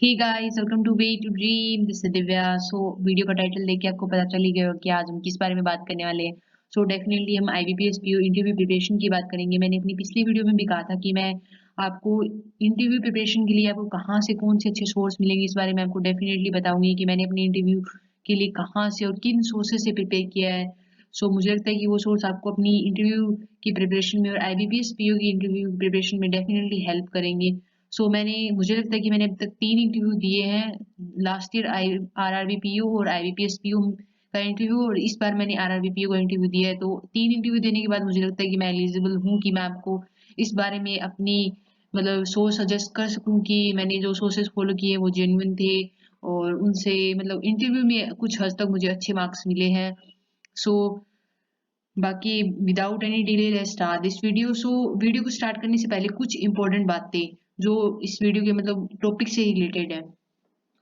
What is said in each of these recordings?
Hey guys welcome to way to dream. This is Divya. Video का title देख के आपको पता चल ही गया होगा कि आज हम किस बारे में बात करने वाले हैं। डेफिनेटली हम आईबीपीएस पीओ इंटरव्यू प्रिपरेशन की बात करेंगे। मैंने अपनी पिछली वीडियो में भी कहा था कि मैं आपको इंटरव्यू प्रिपरेशन के लिए आपको कहाँ से कौन से अच्छे सोर्स मिलेंगे इस बारे में आपको डेफिनेटली बताऊंगी कि मैंने अपने इंटरव्यू के लिए कहाँ से और किन सोर्सेज से प्रिपेयर किया है। मुझे लगता है कि वो सोर्स आपको अपनी इंटरव्यू की प्रिपरेशन में और आईबीपीएस पीओ की इंटरव्यू प्रिपरेशन में डेफिनेटली हेल्प करेंगे। मुझे लगता है कि मैंने अब तक 3 इंटरव्यू दिए हैं। Last year I RRB PO और आईबीपीएस पीओ का इंटरव्यू और इस बार मैंने आरआरबी पीओ का इंटरव्यू दिया है। तो 3 इंटरव्यू देने के बाद मुझे लगता है कि मैं एलिजिबल हूँ कि मैं आपको इस बारे में अपनी सोर्स सजेस्ट कर सकूँ कि मैंने जो सोर्सेज़ फॉलो किए वो जेन्युइन थे और उनसे इंटरव्यू में कुछ हद तक मुझे अच्छे मार्क्स मिले हैं। सो बाकी without any delay let's start this video. Video को स्टार्ट करने से पहले कुछ इंपॉर्टेंट बातें जो इस वीडियो के टॉपिक से रिलेटेड है।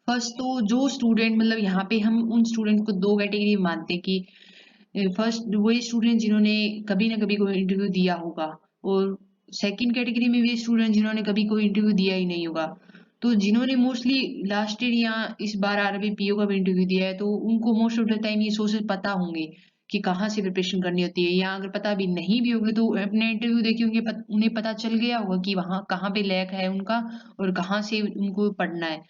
फर्स्ट तो जो स्टूडेंट यहाँ पे हम उन स्टूडेंट को दो कैटेगरी में मानते हैं कि फर्स्ट वही स्टूडेंट जिन्होंने कभी ना कभी कोई इंटरव्यू दिया होगा और सेकंड कैटेगरी में वे स्टूडेंट जिन्होंने कभी कोई इंटरव्यू दिया ही नहीं होगा। तो जिन्होंने मोस्टली लास्ट ईयर या इस बार आरबी पीओ का भी इंटरव्यू दिया है तो उनको मोस्ट ऑफ द टाइम ये सोर्सेज पता होंगे कि कहाँ से प्रिपरेशन करनी होती है, या अगर पता भी नहीं भी होंगे तो अपने इंटरव्यू देखे होंगे उन्हें पता चल गया होगा कि वहाँ कहाँ पे लैक है उनका और कहाँ से उनको पढ़ना है।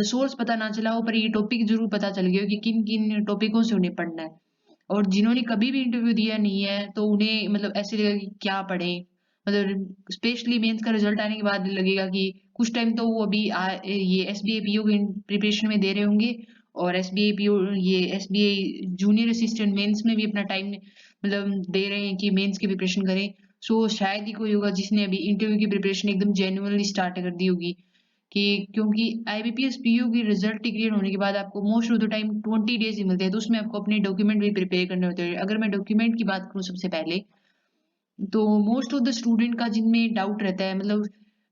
सोर्स पता ना चला हो पर ये टॉपिक जरूर पता चल गया हो कि किन किन टॉपिकों से उन्हें पढ़ना है। और जिन्होंने कभी भी इंटरव्यू दिया नहीं है तो उन्हें ऐसे लगेगा कि क्या पढ़ें। स्पेशली मेंस का रिजल्ट आने के बाद लगेगा कि कुछ टाइम तो वो अभी ये एसबीआई पीओ की प्रिपरेशन में दे रहे होंगे और एसबीआई पीओ ये एसबीआई जूनियर असिस्टेंट मेंस में भी अपना टाइम दे रहे हैं कि मेंस की प्रिपरेशन करें। शायद ही कोई होगा जिसने अभी इंटरव्यू की प्रिपरेशन एकदम जेन्युइनली स्टार्ट कर दी होगी कि क्योंकि आईबीपीएस पीयू की रिजल्ट डिक्लेयर होने के बाद आपको most of the time 20 days ही मिलते हैं, तो उसमें आपको अपने डॉक्यूमेंट भी प्रिपेयर करने होते हैं। अगर मैं डॉक्यूमेंट की बात करूँ सबसे पहले तो मोस्ट ऑफ द स्टूडेंट का जिनमें डाउट रहता है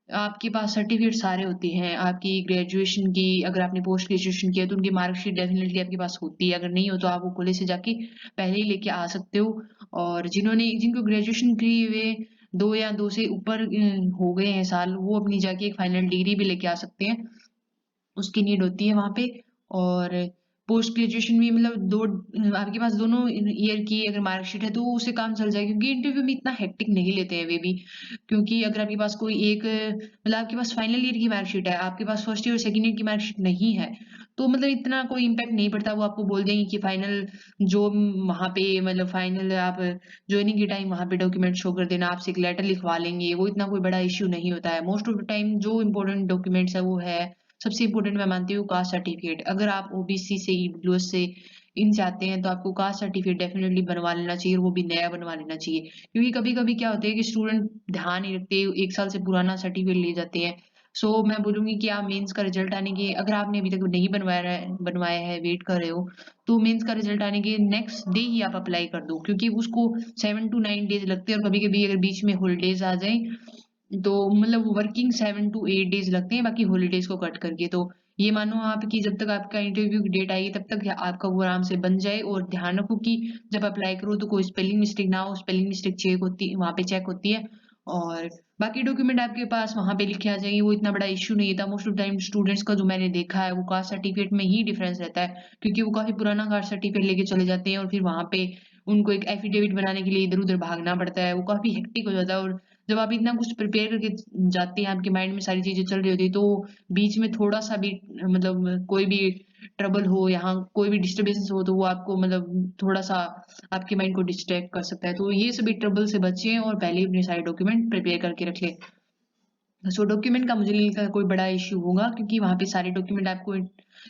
आपके पास सर्टिफिकेट सारे होते हैं आपकी ग्रेजुएशन की। अगर आपने पोस्ट ग्रेजुएशन किया तो उनकी मार्कशीट डेफिनेटली आपके पास होती है, अगर नहीं हो तो आप वो कॉलेज से जाके पहले ही लेके आ सकते हो। और जिनको ग्रेजुएशन किए हुए 2 से ऊपर हो गए हैं साल, वो अपनी जाके एक फाइनल डिग्री भी लेके आ सकते हैं, उसकी नीड होती है वहाँ पे। और पोस्ट ग्रेजुएशन में दो आपके पास दोनों ईयर की अगर मार्कशीट है तो उससे काम चल जाएगा क्योंकि इंटरव्यू में इतना हेक्टिक नहीं लेते हैं वे भी। क्योंकि अगर आपके पास कोई एक आपके पास फाइनल ईयर की मार्कशीट है, आपके पास फर्स्ट ईयर और सेकंड ईयर की मार्कशीट नहीं है, तो इतना कोई इम्पैक्ट नहीं पड़ता। वो आपको बोल देंगे कि फाइनल जो वहाँ पे फाइनल आप जॉइनिंग के टाइम वहाँ पे डॉक्यूमेंट शो कर देना, आपसे एक लेटर लिखवा लेंगे, वो इतना कोई बड़ा इश्यू नहीं होता है। मोस्ट ऑफ द टाइम जो इम्पोर्टेंट डॉक्यूमेंट्स है वो है सबसे इम्पोर्टेंट मैं मानती हूँ कास्ट सर्टिफिकेट। अगर आप ओबीसी से ईडब्ल्यूएस से इन चाहते हैं तो आपको कास्ट सर्टिफिकेट डेफिनेटली बनवा लेना चाहिए और वो भी नया बनवा लेना चाहिए। क्योंकि कभी-कभी क्या होता है कि स्टूडेंट ध्यान नहीं रखते, 1 साल से पुराना सर्टिफिकेट ले जाते हैं। मैं बोलूँगी कि आप मेंस का रिजल्ट आने के अगर आपने अभी तक नहीं बनवाया है, वेट कर रहे हो, तो मेंस का रिजल्ट आने के नेक्स्ट डे ही आप अप्लाई कर दो क्योंकि उसको 7 टू 9 डेज़ लगते हैं और कभी-कभी अगर बीच में हॉलिडेज़ आ जाएँ तो वर्किंग 7 टू 8 डेज़ लगते हैं बाकी हॉलिडेज़ को कट करके। तो ये मानो आप कि जब तक आपका इंटरव्यू की डेट आएगी तब तक आपका वो आराम से बन जाए। और ध्यान रखो कि जब अप्लाई करो तो कोई स्पेलिंग मिस्टेक ना हो, स्पेलिंग मिस्टेक वहाँ पे चेक होती है। और बाकी डॉक्यूमेंट आपके पास वहाँ पे लिखे आ जाएँगे, वो इतना बड़ा इश्यू नहीं था। मोस्ट ऑफ टाइम स्टूडेंट्स का जो मैंने देखा है वो कास्ट सर्टिफिकेट में ही डिफरेंस रहता है क्योंकि वो काफ़ी पुराना कास्ट सर्टिफिकेट लेके चले जाते हैं और फिर वहाँ पे उनको एक एफिडेविट बनाने के लिए इधर-उधर भागना पड़ता है, वो काफ़ी हेक्टिक हो जाता है। और जब आप इतना कुछ प्रिपेयर करके जाते हैं, आपके माइंड में सारी चीज़ें चल रही होती है, तो बीच में थोड़ा-सा भी कोई भी ट्रबल हो, यहाँ कोई भी डिस्टर्बेंस हो, तो वो आपको थोड़ा-सा आपके माइंड को डिस्ट्रैक्ट कर सकता है। तो ये सभी ट्रबल से बचें और पहले ही अपने सारे डॉक्यूमेंट प्रिपेयर करके रख लें। डॉक्यूमेंट का मुझे नहीं लगता कोई बड़ा इश्यू होगा क्योंकि वहाँ पे सारे डॉक्यूमेंट आपको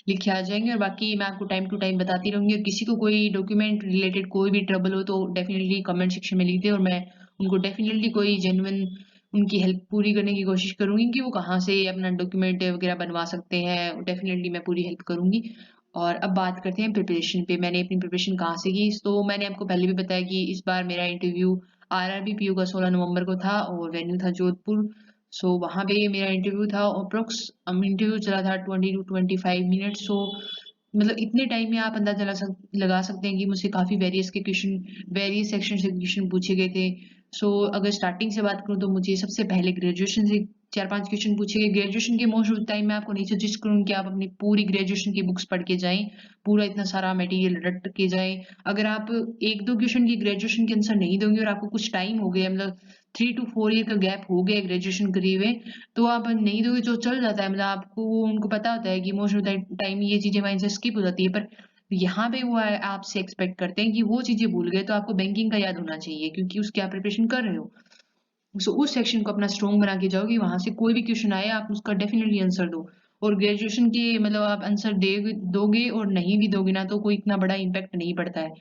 लिखे आ जाएँगे और बाकी मैं आपको टाइम टू टाइम बताती रहूँगी। और किसी को कोई डॉक्यूमेंट रिलेटेड कोई भी ट्रबल हो तो डेफ़िनेटली कमेंट सेक्शन में लिख दें और मैं उनको डेफ़िनेटली कोई जेन्युइन उनकी हेल्प पूरी करने की कोशिश करूँगी कि वो कहाँ से अपना डॉक्यूमेंट वगैरह बनवा सकते हैं। डेफ़िनेटली मैं पूरी हेल्प करूँगी। और अब बात करते हैं प्रिपरेशन पे, मैंने अपनी प्रिपरेशन कहाँ से की। तो मैंने आपको पहले भी बताया कि इस बार मेरा इंटरव्यू आरआरबी पीओ का 16 नवंबर को था और वेन्यू था जोधपुर। वहाँ पे मेरा इंटरव्यू था अप्रॉक्स इंटरव्यू चला था 20 टू 25 मिनट्स। इतने टाइम में आप अंदाजा लगा सकते हैं कि मुझसे काफ़ी वेरियस सेक्शन से क्वेश्चन पूछे गए थे। अगर स्टार्टिंग से बात करूँ तो मुझे सबसे पहले ग्रेजुएशन से 4-5 क्वेश्चन पूछे गए। ग्रेजुएशन के मोस्ट ऑफ द टाइम मैं आपको नहीं सजेस्ट करूँगी कि आप अपनी पूरी ग्रेजुएशन की बुक्स पढ़ के जाएँ, पूरा इतना सारा मटेरियल रट के जाएँ। अगर आप 1-2 क्वेश्चन की ग्रेजुएशन के आंसर नहीं दोगे और आपको कुछ टाइम हो गया, मतलब 3 टू 4 ईयर का गैप हो गया ग्रेजुएशन करे हुए, तो आप नहीं दोगे तो चल जाता है। मतलब आपको उनको पता होता है कि मोस्ट ऑफ द टाइम ये चीज़ें वहीं से स्किप हो जाती है। पर यहाँ पे वो आपसे एक्सपेक्ट करते हैं कि वो चीज़ें भूल गए तो आपको बैंकिंग का याद होना चाहिए, क्योंकि उसकी आप प्रिपरेशन कर रहे हो। सो उस सेक्शन को अपना स्ट्रॉन्ग बना के जाओ कि वहां से कोई भी क्वेश्चन आए आप उसका डेफिनेटली आंसर दो। और ग्रेजुएशन के मतलब आप आंसर दे दोगे और नहीं भी दोगे ना तो कोई इतना बड़ा इम्पैक्ट नहीं पड़ता है।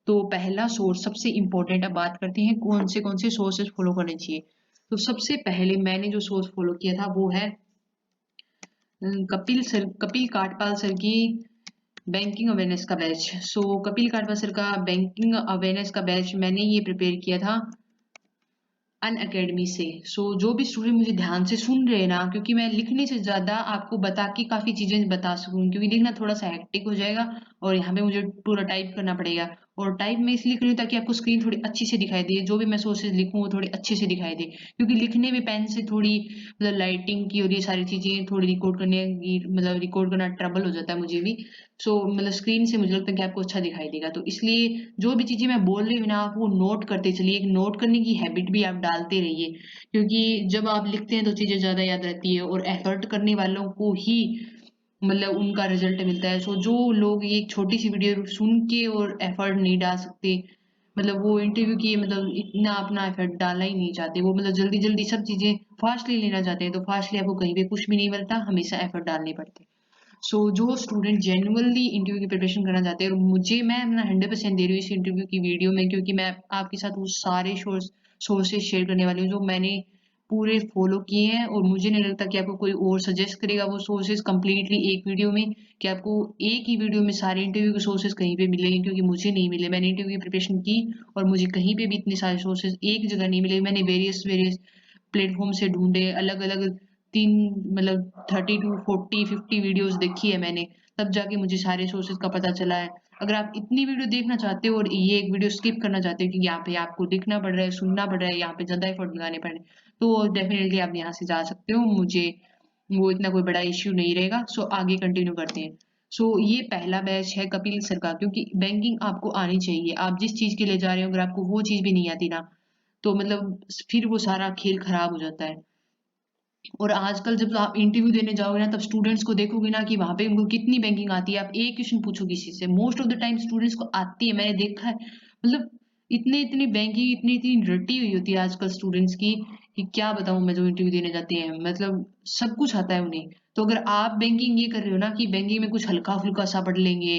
तो पहला सोर्स सबसे इम्पोर्टेंट, अब बात करते हैं कौन से सोर्सेज फॉलो करने चाहिए। तो सबसे पहले मैंने जो सोर्स फॉलो किया था वो है कपिल काठपाल सर की बैंकिंग अवेयरनेस का बैच। सो कपिल काठपाल सर का बैंकिंग अवेयरनेस का बैच मैंने ये प्रिपेयर किया था अन अकेडमी से। जो भी स्टूडेंट मुझे ध्यान से सुन रहे हैं ना, क्योंकि मैं लिखने से ज्यादा आपको बता के काफी चीजें बता सकूं, क्योंकि लिखना थोड़ा सा हेक्टिक हो जाएगा और यहाँ पे मुझे पूरा टाइप करना पड़ेगा। और टाइप में इसलिए करूँ ताकि आपको स्क्रीन थोड़ी अच्छी से दिखाई दे, जो भी मैं सोर्सेज लिखूँ वो थोड़ी अच्छे से दिखाई दे, क्योंकि लिखने में पेन से थोड़ी मतलब लाइटिंग की और ये सारी चीजें थोड़ी रिकॉर्ड करने की, मतलब रिकॉर्ड करना ट्रबल हो जाता है मुझे भी। मतलब स्क्रीन से मुझे लगता है कि आपको अच्छा दिखाई देगा, तो इसलिए जो भी चीजें मैं बोल रही हूँ ना आप वो नोट करते चलिए। एक नोट करने की हैबिट भी आप डालते रहिए, क्योंकि जब आप लिखते हैं तो चीजें ज्यादा याद रहती है और एफर्ट करने वालों को ही मतलब उनका रिजल्ट मिलता है। जो लोग ये एक छोटी सी वीडियो सुन के और एफर्ट नहीं डाल सकते, मतलब वो इंटरव्यू की मतलब इतना अपना एफर्ट डालना ही नहीं चाहते, वो मतलब जल्दी जल्दी सब चीजें फास्टली लेना चाहते हैं, तो फास्टली आपको कहीं पे कुछ भी नहीं मिलता, हमेशा एफर्ट डालने पड़ते हैं। जो स्टूडेंट जेन्युइनली इंटरव्यू की प्रिपरेशन करना चाहते हैं, और मुझे मैं अपना 100% दे रही हूँ इस इंटरव्यू की वीडियो में, क्योंकि मैं आपके साथ वो सारे सोर्सेज शेयर करने वाली हूँ जो मैंने पूरे फॉलो किए हैं, और मुझे नहीं लगता कि आपको कोई और सजेस्ट करेगा वो सोर्सेज कंप्लीटली एक वीडियो में, कि आपको एक ही वीडियो में सारे इंटरव्यू के सोर्सेज कहीं पे मिलेंगे, क्योंकि मुझे नहीं मिले। मैंने इंटरव्यू की प्रिपरेशन की और मुझे कहीं पे भी इतने सारे सोर्सेज एक जगह नहीं मिले। मैंने वेरियस वेरियस प्लेटफॉर्म से ढूंढे, अलग अलग तीन मतलब 30 to 40 50 वीडियोस देखी है मैंने, तब जाके मुझे सारे सोर्सेज का पता चला है। अगर आप इतनी वीडियो देखना चाहते हो और ये एक वीडियो स्किप करना चाहते हो कि यहाँ पे आपको लिखना पड़ रहा है, सुनना पड़ रहा है, यहाँ पे ज्यादा एफर्ट लगाने पड़ रहे हैं, तो डेफिनेटली आप यहाँ से जा सकते हो, मुझे वो इतना कोई बड़ा इश्यू नहीं रहेगा। आगे कंटिन्यू करते हैं। ये पहला बैच है कपिल सर का, क्योंकि बैंकिंग आपको आनी चाहिए। आप जिस चीज के लिए जा रहे हो अगर आपको वो चीज भी नहीं आती ना, तो मतलब फिर वो सारा खेल खराब हो जाता है। और आजकल जब आप इंटरव्यू देने जाओगे ना, तब स्टूडेंट्स को देखोगे ना कि वहां पे उनको कितनी बैंकिंग आती है। आप एक क्वेश्चन पूछो किसी से, most of the time students को आती है, मैंने देखा है। मतलब इतनी इतनी बैंकिंग इतनी इतनी रटी हुई होती है आजकल स्टूडेंट्स की, कि क्या बताऊं मैं, जो इंटरव्यू देने जाते हैं मतलब सब कुछ आता है उन्हें। तो अगर आप बैंकिंग ये कर रहे हो ना कि बैंकिंग में कुछ हल्का फुल्का सा पढ़ लेंगे,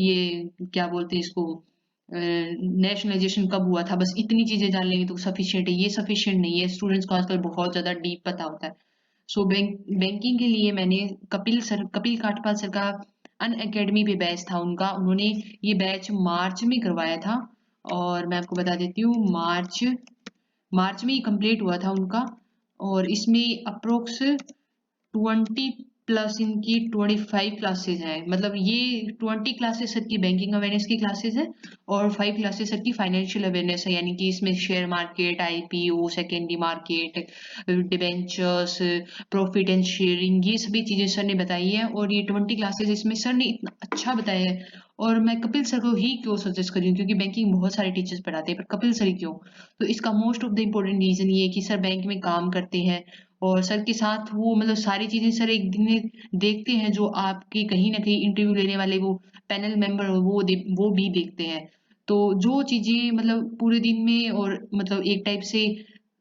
ये क्या बोलते हैं इसको, नेशनलाइजेशन कब हुआ था, बस इतनी चीजें जान लेंगे तो सफिशिएंट है, ये सफिशिएंट नहीं है। स्टूडेंट्स को आजकल बहुत ज्यादा डीप पता होता है। बैंकिंग के लिए मैंने कपिल काठपाल सर का अन अकेडमी पे बैच था उनका, उन्होंने ये बैच मार्च में करवाया था। और मैं आपको बता देती हूँ, मार्च में ही कंप्लीट हुआ था उनका। और इसमें अप्रोक्स 20 प्लस इनकी 25 क्लासेस हैं। मतलब ये 20 क्लासेस सर की बैंकिंग अवेयरनेस की क्लासेस है और 5 क्लासेस सर की फाइनेंशियल अवेयरनेस है, यानी कि इसमें share market, IPO, secondary market, debentures, profit and sharing, ये सभी चीजें सर ने बताई है। और ये 20 क्लासेस इसमें सर ने इतना अच्छा बताया है। और मैं कपिल सर को ही क्यों सजेस्ट करी हूँ, क्योंकि बैंकिंग बहुत सारे टीचर्स पढ़ाते हैं, पर कपिल सर ही क्यों? तो इसका most of the important reason ये है कि सर बैंक में काम करते हैं, और सर के साथ वो मतलब सारी चीजें सर एक दिन में देखते हैं, जो आपके कहीं ना कहीं इंटरव्यू लेने वाले वो पैनल मेंबर वो भी देखते हैं। तो जो चीजें मतलब पूरे दिन में और मतलब एक टाइप से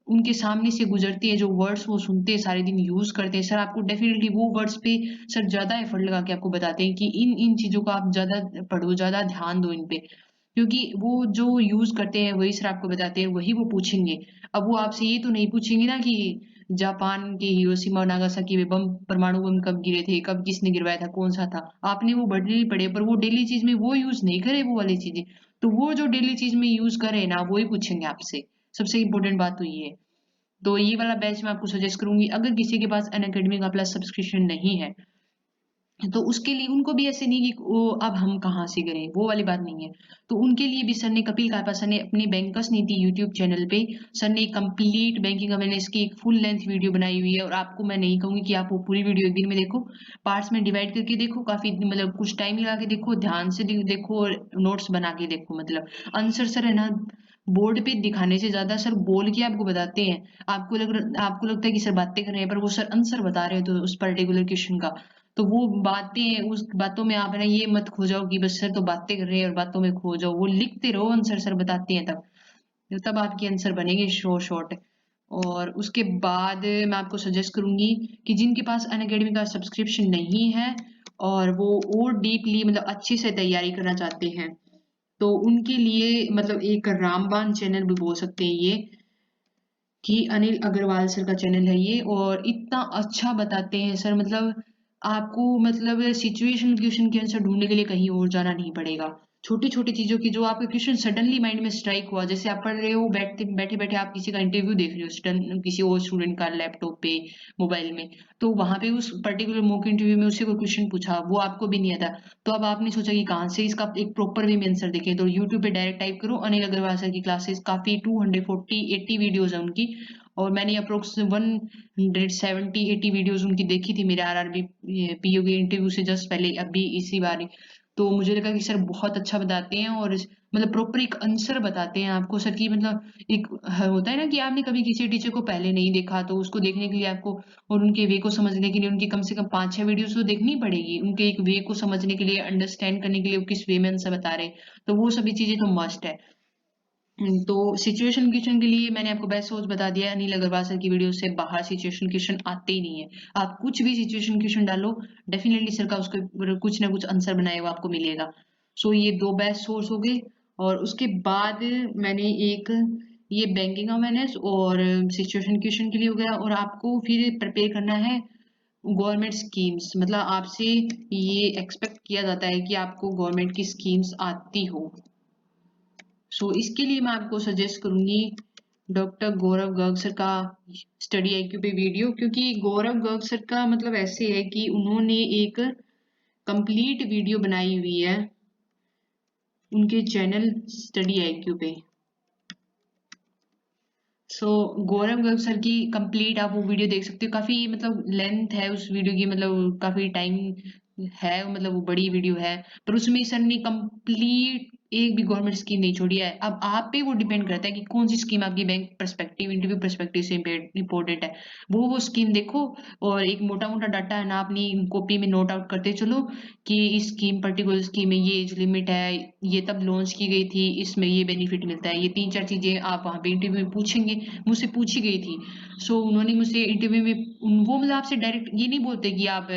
उनके सामने से गुजरती है, जो वर्ड्स वो सुनते हैं सारे दिन यूज करते हैं, सर आपको डेफिनेटली वो वर्ड्स पे सर ज्यादा एफर्ट लगा के आपको बताते हैं कि इन इन चीजों को आप ज्यादा पढ़ो, ज्यादा ध्यान दो इन पे, क्योंकि वो जो यूज करते हैं वही सर आपको बताते हैं, वही वो पूछेंगे। अब वो आपसे ये तो नहीं पूछेंगे ना कि जापान के हिरोशिमा और नागासाकी में बम परमाणु बम कब गिरे थे, कब किसने गिरवाया था, कौन सा था। आपने वो डेली पढ़े, पर वो डेली चीज में वो यूज नहीं करे वो वाली चीजें, तो वो जो डेली चीज में यूज करे ना वो ही पूछेंगे आपसे। सबसे इंपॉर्टेंट बात तो ये है। तो ये वाला बैच मैं आपको सजेस्ट करूंगी, अगर किसी के पास अन अकेडमी का प्लस सब्सक्रिप्शन नहीं है तो उसके लिए उनको भी ऐसे नहीं कि वो अब हम कहाँ से करें, वो वाली बात नहीं है। तो उनके लिए भी सर ने कपिल कापा सर ने अपनी बैंकर्स नीति यूट्यूब चैनल पे सर ने कंप्लीट बैंकिंग अवेयरनेस की एक फुल लेंथ वीडियो बनाई हुई है। और आपको मैं नहीं कहूँगी कि आप वो पूरी वीडियो एक दिन में देखो, पार्ट्स में डिवाइड करके देखो, काफ़ी मतलब कुछ टाइम लगा के देखो, ध्यान से देखो और नोट्स बना के देखो। मतलब आंसर सर है ना बोर्ड पे दिखाने से ज़्यादा सर बोल के आपको बताते हैं। आपको लगता है कि सर बातें कर रहे हैं, पर वो सर आंसर बता रहे हो तो उस पर्टिकुलर क्वेश्चन का। तो वो बातें उस बातों में आप है ना ये मत खो जाओ कि बस सर तो बातें कर रहे हैं और बातों में खो जाओ, वो लिखते रहो आंसर सर बताते हैं तब आपके आंसर बनेंगे शॉर्ट। और उसके बाद मैं आपको सजेस्ट करूंगी कि जिनके पास अनअकैडमी का सब्सक्रिप्शन नहीं है और वो और डीपली मतलब अच्छे से तैयारी करना चाहते हैं, तो उनके लिए मतलब एक रामबान चैनल भी बोल सकते हैं ये, कि अनिल अग्रवाल सर का चैनल है ये। और इतना अच्छा बताते हैं सर, मतलब आपको मतलब सिचुएशन क्वेश्चन के आंसर ढूंढने के लिए कहीं और जाना नहीं पड़ेगा। छोटी छोटी चीजों की जो आपके क्वेश्चन सडनली माइंड में स्ट्राइक हुआ, जैसे आप पढ़ रहे हो बैठते बैठे बैठे आप किसी का इंटरव्यू देख रहे हो सडन किसी और स्टूडेंट का लैपटॉप पे मोबाइल में, तो वहां पे उस पर्टिकुलर मॉक इंटरव्यू में उससे कोई क्वेश्चन पूछा वो आपको भी नहीं आता, तो अब आपने सोचा कि कहाँ से इसका एक प्रॉपर वे में आंसर देखें, तो यूट्यूब पे डायरेक्ट टाइप करो अनिल अग्रवाल सर की क्लासेस, काफी 240-80 वीडियोज है उनकी। और मैंने अप्रोक्स 170-80 वीडियोस उनकी देखी थी मेरे आरआरबी पीओ के इंटरव्यू से जस्ट पहले अभी इसी बार। तो मुझे लगा कि सर बहुत अच्छा बताते हैं और मतलब प्रॉपर एक आंसर बताते हैं आपको सर की मतलब एक होता है ना कि आपने कभी किसी टीचर को पहले नहीं देखा, तो उसको देखने के लिए आपको और उनके वे को समझने के लिए उनकी कम से कम 5-6 वीडियोस तो देखनी पड़ेगी, उनके एक वे को समझने के लिए अंडरस्टैंड करने के लिए वो किस वे में आंसर बता रहे हैं। तो वो सभी चीजें तो मस्ट है। तो सिचुएशन क्वेश्चन के लिए मैंने आपको बेस्ट सोच बता दिया है, अनिल अग्रवाल सर की वीडियो से बाहर सिचुएशन क्वेश्चन आते ही नहीं है। आप कुछ भी सिचुएशन क्वेश्चन डालो, डेफिनेटली सर का उसके ऊपर कुछ ना कुछ आंसर बनाया हुआ आपको मिलेगा। सो ये दो बेस्ट सोर्स हो गए। और उसके बाद मैंने एक ये बैंकिंग अवेयरनेस और सिचुएशन क्वेश्चन के लिए हो गया, और आपको फिर प्रिपेयर करना है गवर्नमेंट स्कीम्स, मतलब आपसे ये एक्सपेक्ट किया जाता है कि आपको गवर्नमेंट की स्कीम्स आती हो। सो इसके लिए मैं आपको सजेस्ट करूंगी डॉक्टर गौरव गर्ग सर का स्टडी आईक्यू पे वीडियो, क्योंकि गौरव गर्ग सर का मतलब ऐसे है कि उन्होंने एक कंप्लीट वीडियो बनाई हुई है उनके चैनल स्टडी आईक्यू पे। सो गौरव गर्ग सर की कंप्लीट आप वो वीडियो देख सकते हो, काफी मतलब लेंथ है उस वीडियो की, मतलब काफी टाइम है, मतलब वो बड़ी वीडियो है, पर उसमें सर ने कंप्लीट एक भी गवर्नमेंट स्कीम नहीं छोड़ी है। अब आप पे वो डिपेंड करता है कि कौन सी स्कीम आपकी बैंक पर्सपेक्टिव इंटरव्यू पर्सपेक्टिव से इंपॉर्टेंट है, वो स्कीम देखो। और एक मोटा मोटा डाटा है ना अपनी कॉपी में नोट आउट करते चलो कि इस स्कीम पर्टिकुलर स्कीम में ये एज लिमिट है, ये तब लॉन्च की गई थी, इसमें ये बेनिफिट मिलता है, ये 3-4 चीजें आप वहाँ पे इंटरव्यू में पूछेंगे, मुझसे पूछी गई थी। सो उन्होंने मुझसे इंटरव्यू में वो मतलब आपसे डायरेक्ट ये नहीं बोलते कि आप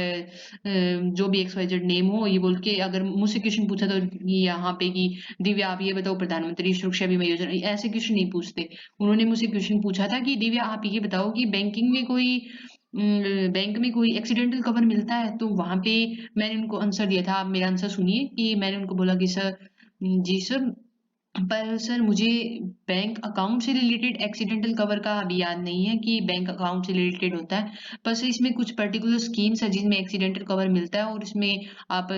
जो भी XYZ नेम हो ये बोल के, अगर मुझसे क्वेश्चन पूछा तो ये यहाँ पे कि दिव्या आप ये बताओ प्रधानमंत्री सुरक्षा बीमा योजना, ऐसे क्वेश्चन नहीं पूछते। उन्होंने मुझसे क्वेश्चन पूछा था कि दिव्या आप ये बताओ कि बैंक में कोई एक्सीडेंटल कवर मिलता है, तो वहां पे मैंने उनको आंसर दिया था। आप मेरा आंसर सुनिए कि मैंने उनको बोला कि सर जी सर, पर सर मुझे बैंक अकाउंट से रिलेटेड एक्सीडेंटल कवर का अभी याद नहीं है कि बैंक अकाउंट से रिलेटेड होता है, पर सर इसमें कुछ पर्टिकुलर स्कीम्स है जिनमें एक्सीडेंटल कवर मिलता है और इसमें आप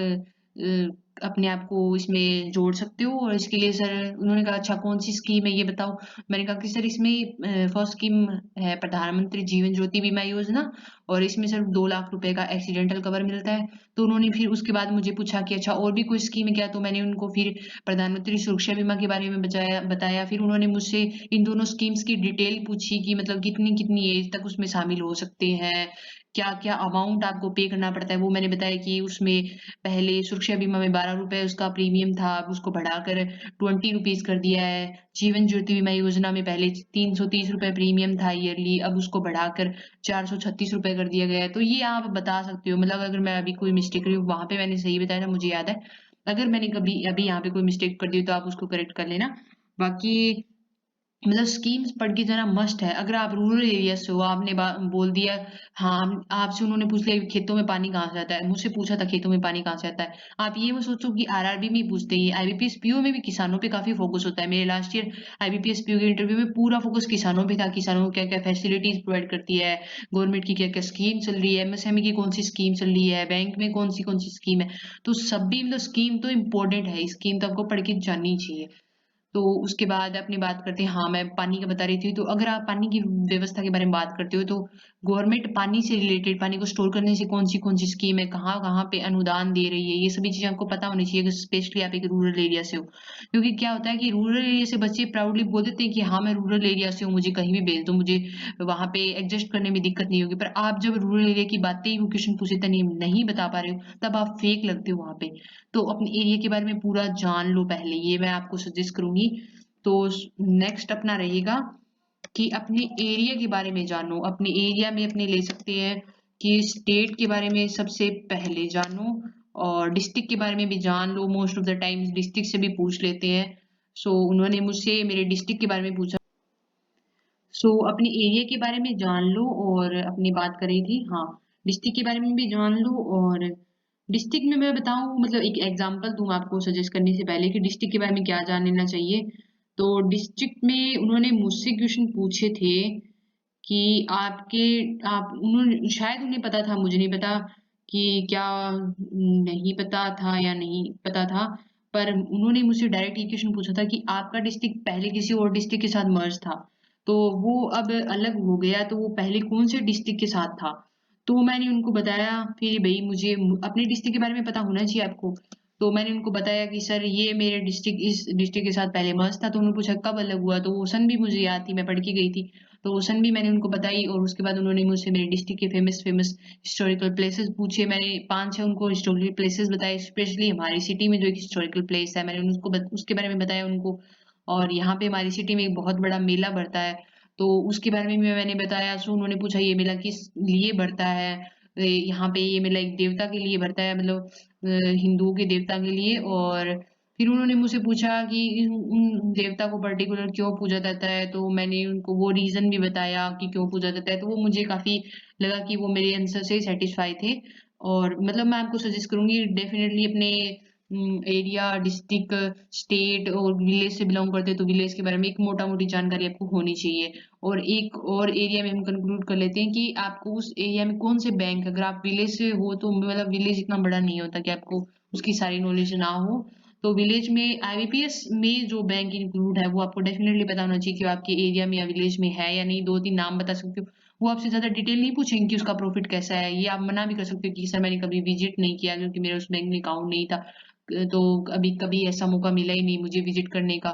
अपने आप को इसमें जोड़ सकते हो। और इसके लिए सर उन्होंने कहा अच्छा कौन सी स्कीम है ये बताओ। मैंने कहा कि सर इसमें फर्स्ट स्कीम है प्रधानमंत्री जीवन ज्योति बीमा योजना, और इसमें सर 2 लाख रुपए का एक्सीडेंटल कवर मिलता है। तो उन्होंने फिर उसके बाद मुझे पूछा कि अच्छा और भी कोई स्कीम है क्या, तो मैंने उनको फिर प्रधानमंत्री सुरक्षा बीमा के बारे में बताया। फिर उन्होंने मुझसे इन दोनों स्कीम्स की डिटेल पूछी कि मतलब कितनी कितनी एज तक उसमें शामिल हो सकते हैं, क्या क्या अमाउंट आपको पे करना पड़ता है, वो मैंने बताया कि उसमें पहले सुरक्षा बीमा में 12 रुपए उसका प्रीमियम था, अब उसको बढ़ाकर 20 रुपीज कर दिया है। जीवन ज्योति बीमा योजना में पहले 330 रुपए प्रीमियम था ईयरली, अब उसको बढ़ाकर 436 रुपए कर दिया गया है। तो ये आप बता सकते हो, मतलब अगर मैं अभी कोई मिस्टेक रही हूँ वहां पे मैंने सही बताया था मुझे याद है, अगर मैंने कभी अभी यहाँ पे कोई मिस्टेक कर दी तो आप उसको करेक्ट कर लेना। बाकी मतलब स्कीम्स पढ़ के जाना मस्ट है। अगर आप रूरल एरिया से हो, आपने बोल दिया हाँ, आपसे उन्होंने पूछ लिया कि खेतों में पानी कहाँ से आता है? मुझसे पूछा था खेतों में पानी कहाँ से आता है? आप ये मत सोचो कि आरआरबी में ही पूछते हैं, आईबीपीएस पीओ में भी किसानों पे काफ़ी फोकस होता है। मेरे लास्ट ईयर आईबीपीएस पीओ के इंटरव्यू में पूरा फोकस किसानों पे था, किसानों को क्या-क्या फैसिलिटीज़ प्रोवाइड करती है, गवर्नमेंट की क्या-क्या स्कीम चल रही है, एमएसएमई की कौन-सी स्कीम चल रही है, बैंक में कौन सी स्कीम है। तो सभी मतलब स्कीम तो इम्पोर्टेंट है, स्कीम तो आपको पढ़ के जानी चाहिए। तो उसके बाद अपनी बात करते हैं, हाँ, मैं पानी का बता रही थी, तो अगर आप पानी की व्यवस्था के बारे में बात करते हो, तो गवर्नमेंट पानी से रिलेटेड, पानी को स्टोर करने से कौन-सी स्कीम है, कहाँ-कहाँ पे अनुदान दे रही है, ये सभी चीज़ें आपको पता होनी चाहिए, अगर स्पेशली आप एक रूरल एरिया से हो। क्योंकि क्या होता है कि रूरल एरिया से बच्चे प्राउडली बोल देते हैं कि हाँ, मैं रूरल एरिया से हूँ, मुझे कहीं भी भेज दो, मुझे वहाँ पे एडजस्ट करने में दिक्कत नहीं होगी। पर आप जब रूरल एरिया की बातें ही वो क्वेश्चन पूछे तनी नहीं बता पा रहे हो, तब आप फेक लगते हो वहाँ पे। तो अपने एरिया के बारे में पूरा जान लो पहले, ये मैं आपको सजेस्ट करूँगी। तो नेक्स्ट अपना रहेगा कि अपने एरिया के बारे में जानो। अपने एरिया में अपने ले सकते हैं कि स्टेट के बारे में सबसे पहले जानो, और डिस्ट्रिक्ट के बारे में भी जान लो। Most of the times district से भी पूछ लेते हैं। सो उन्होंने मुझसे मेरे डिस्ट्रिक्ट के बारे में पूछा। सो अपने एरिया के बारे में जान लो, और अपनी बात करी थी, हाँ, डिस्ट्रिक्ट के बारे में भी जान लो। और डिस्ट्रिक्ट में मैं बताऊँ, मतलब एक एग्जांपल दूँ आपको सजेस्ट करने से पहले कि डिस्ट्रिक्ट के बारे में क्या जान लेना चाहिए। तो डिस्ट्रिक्ट में उन्होंने मुझसे क्वेश्चन पूछे थे कि आपके आप उन्होंने शायद उन्हें पता था, मुझे नहीं पता कि क्या नहीं पता था या नहीं पता था, पर उन्होंने मुझसे डायरेक्ट ये क्वेश्चन पूछा था कि आपका डिस्ट्रिक्ट पहले किसी और डिस्ट्रिक्ट के साथ मर्ज था, तो वो अब अलग हो गया, तो वो पहले कौन से डिस्ट्रिक्ट के साथ था? तो मैंने उनको बताया, फिर भई मुझे अपने डिस्ट्रिक्ट के बारे में पता होना चाहिए आपको। तो मैंने उनको बताया कि सर ये मेरे डिस्ट्रिक्ट इस डिस्ट्रिक्ट के साथ पहले मर्ज था। तो उन्होंने पूछा कब अलग हुआ? तो वो सन भी मुझे याद थी, मैं पढ़ के गई थी। तो वो सन भी मैंने उनको बताई, और उसके बाद उन्होंने मुझसे मेरे डिस्ट्रिक्ट के फेमस हिस्टोरिकल प्लेसेस पूछे। मैंने 5-6 उनको हिस्टोरिकल प्लेसेस बताए, स्पेशली हमारी सिटी में जो एक हिस्टोरिकल प्लेस है, मैंने उसको उसके बारे में बताया उनको। और यहाँ पे हमारी सिटी में एक बहुत बड़ा मेला बढ़ता है, तो उसके बारे में भी मैंने बताया। सो उन्होंने पूछा ये मेला किस लिए बढ़ता है? यहाँ पे ये मेला एक देवता के लिए बढ़ता है, मतलब हिंदुओं के देवता के लिए। और फिर उन्होंने मुझसे पूछा कि उन देवता को पर्टिकुलर क्यों पूजा जाता है, तो मैंने उनको वो रीज़न भी बताया कि क्यों पूजा जाता है। तो वो मुझे काफ़ी लगा कि वो मेरे आंसर से सैटिस्फाई थे। और मतलब मैं आपको सजेस्ट करूँगी डेफ़िनेटली अपने एरिया, डिस्ट्रिक्ट, स्टेट और विलेज से बिलॉन्ग करते हैं, तो विलेज के बारे में एक मोटा-मोटी जानकारी आपको होनी चाहिए। और एक और एरिया में हम कंक्लूड कर लेते हैं कि आपको उस एरिया में कौन से बैंक, अगर आप विलेज से हो तो मतलब विलेज इतना बड़ा नहीं होता कि आपको उसकी सारी नॉलेज ना हो। तो विलेज में आईबीपीएस में जो बैंक इंक्लूड है वो आपको डेफिनेटली पता होना चाहिए कि वो आपके एरिया में या विलेज में है या नहीं। 2-3 नाम बता सकते हो। वो आपसे ज़्यादा डिटेल नहीं पूछेंगे कि उसका प्रॉफिट कैसा है। ये आप मना भी कर सकते हो कि सर मैंने कभी विजिट नहीं किया क्योंकि मेरा उस बैंक में अकाउंट नहीं था। तो कभी कभी ऐसा मौका मिला ही नहीं मुझे विजिट करने का।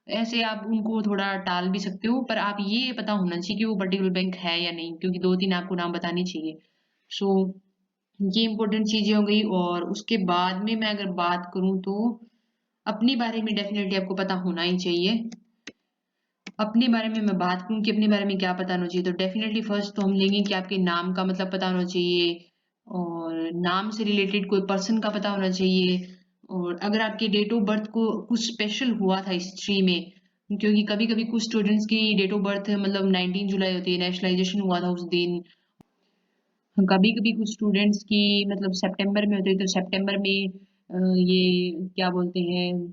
ऐसे आप उनको थोड़ा टाल भी सकते हो, पर आप ये पता होना चाहिए कि वो पर्टिकुलर बैंक है या नहीं, क्योंकि 2-3 आपको नाम बताने चाहिए। सो ये इम्पोर्टेंट चीज़ें हो गई। और उसके बाद में मैं अगर बात करूँ तो अपने बारे में डेफ़िनेटली आपको पता होना ही चाहिए। अपने बारे में मैं बात करूँ कि अपने बारे में क्या पता होना चाहिए, तो डेफ़िनेटली फ़र्स्ट तो हम लेंगे कि आपके नाम का मतलब पता होना चाहिए, और नाम से रिलेटेड कोई पर्सन का पता होना चाहिए, और अगर आपके डेट ऑफ़ बर्थ को कुछ स्पेशल हुआ था हिस्ट्री में, क्योंकि कभी-कभी कुछ स्टूडेंट्स की डेट ऑफ़ बर्थ मतलब 19 जुलाई होती है, नेशनलाइज़ेशन हुआ था उस दिन। कभी-कभी कुछ स्टूडेंट्स की मतलब सितंबर में होती है, तो सितंबर में ये क्या बोलते हैं,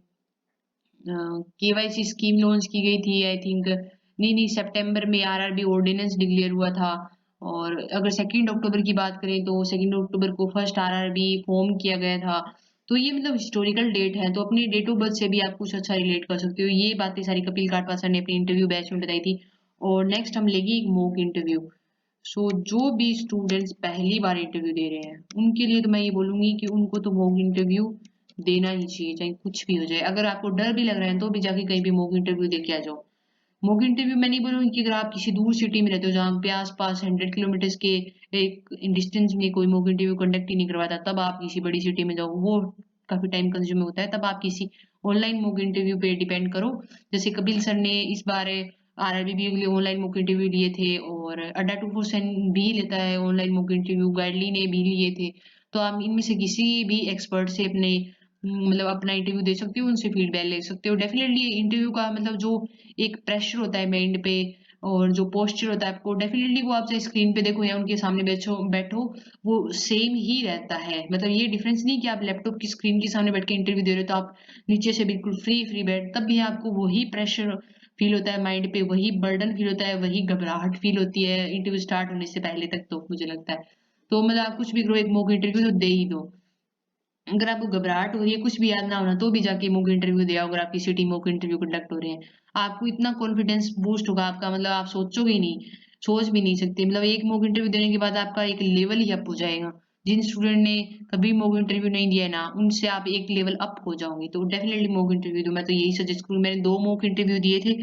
केवाईसी स्कीम लॉन्च की गई थी आई थिंक। नहीं, सितंबर में आरआरबी ऑर्डिनेंस डिक्लेयर हुआ था। और अगर 2 अक्टूबर की बात करें तो 2 अक्टूबर को फर्स्ट आरआरबी फॉर्म किया गया था। तो ये मतलब हिस्टोरिकल डेट है, तो अपनी डेट ऑफ बर्थ से भी आप कुछ अच्छा रिलेट कर सकते हो। ये बातें सारी कपिल काटपा सर ने अपनी इंटरव्यू बैच में बताई थी। और नेक्स्ट हम लेंगे एक मॉक इंटरव्यू। सो जो भी स्टूडेंट्स पहली बार इंटरव्यू दे रहे हैं, उनके लिए तो मैं ये बोलूँगी कि उनको तो मॉक इंटरव्यू देना ही चाहिए, चाहे कुछ भी हो जाए। अगर आपको डर भी लग रहा है, तो भी जाके कहीं भी मॉक इंटरव्यू दे के आ जाओ। मॉक इंटरव्यू मैं नहीं बोलूँगी कि अगर आप किसी दूर सिटी में रहते हो, जहाँ पे आस-पास 100 किलोमीटर्स के एक डिस्टेंस में कोई मॉक इंटरव्यू कंडक्ट ही नहीं करवाता, तब आप किसी बड़ी सिटी में जाओ, वो काफ़ी टाइम कंज्यूमिंग होता है। तब आप किसी ऑनलाइन मॉक इंटरव्यू पे डिपेंड करो। जैसे कपिल सर ने इस बार आरआरबी के लिए ऑनलाइन मॉक इंटरव्यू लिए थे, और अड्डा 247 भी लेता है ऑनलाइन मॉक इंटरव्यू, गाइडली ने भी लिए थे। तो आप इनमें से किसी भी एक्सपर्ट से अपने मतलब अपना इंटरव्यू दे सकते हो, उनसे फीडबैक ले सकते हो। डेफ़िनेटली इंटरव्यू का मतलब जो एक प्रेशर होता है माइंड पे और जो पोस्चर होता है आपको डेफ़िनेटली वो आप चाहे स्क्रीन पे देखो या उनके सामने बैठो बैठो, वो सेम ही रहता है। मतलब ये डिफ़रेंस नहीं कि आप लैपटॉप की स्क्रीन के सामने बैठ के इंटरव्यू दे रहे हो तो आप नीचे से बिल्कुल फ्री बैठ तब भी आपको वही प्रेशर फ़ील होता है माइंड पे, वही बर्डन फ़ील होता है, वही घबराहट फ़ील होती है इंटरव्यू स्टार्ट होने से पहले तक तो मुझे लगता है। तो मतलब आप कुछ भी करो, एक मॉक इंटरव्यू तो दे ही दो। अगर आपको घबराहट हो रही है, कुछ भी याद ना हो ना, तो भी जाके मॉक इंटरव्यू दे आओ अगर आपकी सिटी मॉक इंटरव्यू कंडक्ट हो रहे हैं। आपको इतना कॉन्फिडेंस बूस्ट होगा आपका मतलब आप सोचोगे ही नहीं, सोच भी नहीं सकते। मतलब एक मॉक इंटरव्यू देने के बाद आपका एक लेवल ही अप हो जाएगा। जिन स्टूडेंट ने कभी मॉक इंटरव्यू नहीं दिया है ना, उनसे आप एक लेवल अप हो जाओगे। तो डेफिनिटली मॉक इंटरव्यू दो, मैं तो यही सजेस्ट करूँ। मैंने 2 मॉक इंटरव्यू दिए थे